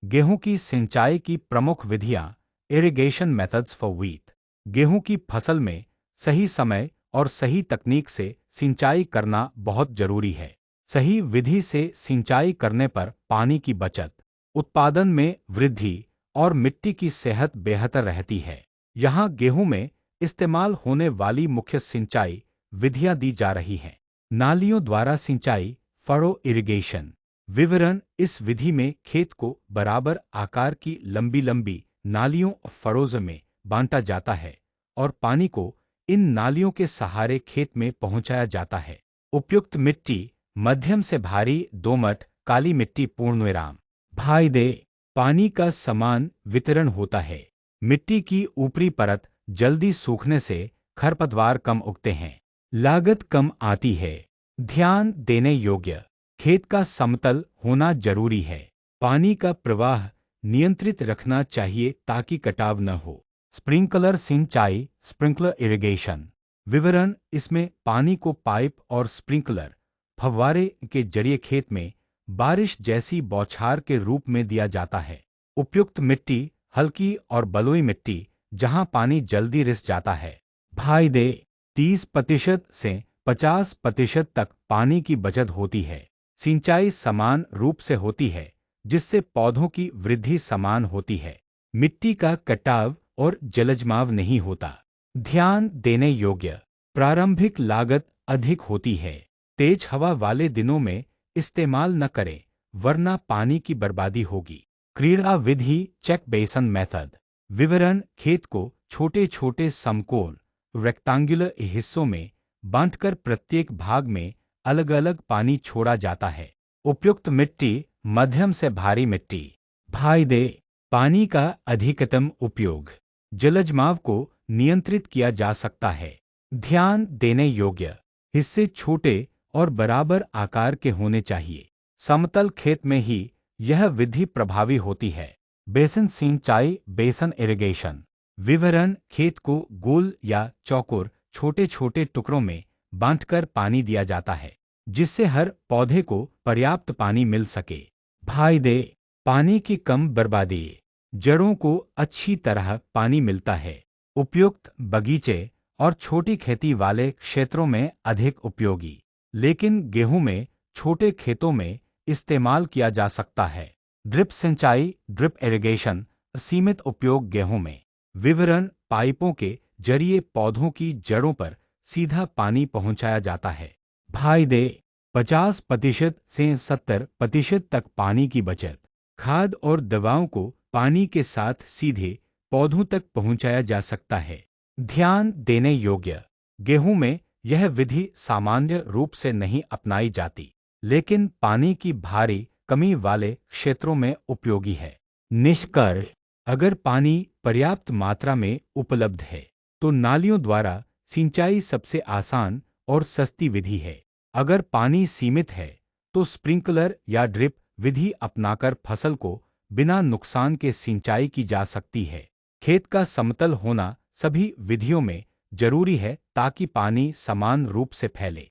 गेहूं की सिंचाई की प्रमुख विधियां। Irrigation methods for wheat. गेहूं की फसल में सही समय और सही तकनीक से सिंचाई करना बहुत जरूरी है। सही विधि से सिंचाई करने पर पानी की बचत, उत्पादन में वृद्धि और मिट्टी की सेहत बेहतर रहती है। यहाँ गेहूं में इस्तेमाल होने वाली मुख्य सिंचाई विधियां दी जा रही हैं। नालियों द्वारा सिंचाई, फरो इरिगेशन। विवरण। इस विधि में खेत को बराबर आकार की लंबी लंबी नालियों फरोज में बांटा जाता है और पानी को इन नालियों के सहारे खेत में पहुंचाया जाता है। उपयुक्त मिट्टी। मध्यम से भारी दोमट काली मिट्टी पूर्णविराम। भाई दे। पानी का समान वितरण होता है। मिट्टी की ऊपरी परत जल्दी सूखने से खरपतवार कम उगते हैं। लागत कम आती है। ध्यान देने योग्य। खेत का समतल होना जरूरी है। पानी का प्रवाह नियंत्रित रखना चाहिए ताकि कटाव न हो। स्प्रिंकलर सिंचाई, स्प्रिंकलर इरिगेशन। विवरण। इसमें पानी को पाइप और स्प्रिंकलर फव्वारे के जरिए खेत में बारिश जैसी बौछार के रूप में दिया जाता है। उपयुक्त मिट्टी। हल्की और बलुई मिट्टी जहां पानी जल्दी रिस जाता है। भाई दे। 30% से 50% तक पानी की बचत होती है। सिंचाई समान रूप से होती है जिससे पौधों की वृद्धि समान होती है। मिट्टी का कटाव और जलजमाव नहीं होता। ध्यान देने योग्य। प्रारंभिक लागत अधिक होती है। तेज हवा वाले दिनों में इस्तेमाल न करें वरना पानी की बर्बादी होगी। क्रीड़ा विधि, चेक बेसन मेथड। विवरण। खेत को छोटे छोटे समकोण रेक्टेंगुलर हिस्सों में बांटकर प्रत्येक भाग में अलग अलग पानी छोड़ा जाता है। उपयुक्त मिट्टी। मध्यम से भारी मिट्टी। भाई दे। पानी का अधिकतम उपयोग। जलजमाव को नियंत्रित किया जा सकता है। ध्यान देने योग्य। हिस्से छोटे और बराबर आकार के होने चाहिए। समतल खेत में ही यह विधि प्रभावी होती है। बेसन सिंचाई, बेसन इरिगेशन। विवरण। खेत को गोल या चौकोर छोटे छोटे टुकड़ों में बांटकर पानी दिया जाता है जिससे हर पौधे को पर्याप्त पानी मिल सके। भाई दे। पानी की कम बर्बादी। जड़ों को अच्छी तरह पानी मिलता है। उपयुक्त बगीचे और छोटी खेती वाले क्षेत्रों में अधिक उपयोगी, लेकिन गेहूं में छोटे खेतों में इस्तेमाल किया जा सकता है। ड्रिप सिंचाई, ड्रिप इरिगेशन। सीमित उपयोग गेहूं में। विवरण। पाइपों के जरिए पौधों की जड़ों पर सीधा पानी पहुंचाया जाता है। भाई दे। 50% से 70% तक पानी की बचत। खाद और दवाओं को पानी के साथ सीधे पौधों तक पहुंचाया जा सकता है। ध्यान देने योग्य। गेहूं में यह विधि सामान्य रूप से नहीं अपनाई जाती, लेकिन पानी की भारी कमी वाले क्षेत्रों में उपयोगी है। निष्कर्ष। अगर पानी पर्याप्त मात्रा में उपलब्ध है तो नालियों द्वारा सिंचाई सबसे आसान और सस्ती विधि है। अगर पानी सीमित है तो स्प्रिंकलर या ड्रिप विधि अपनाकर फसल को बिना नुकसान के सिंचाई की जा सकती है। खेत का समतल होना सभी विधियों में जरूरी है ताकि पानी समान रूप से फैले।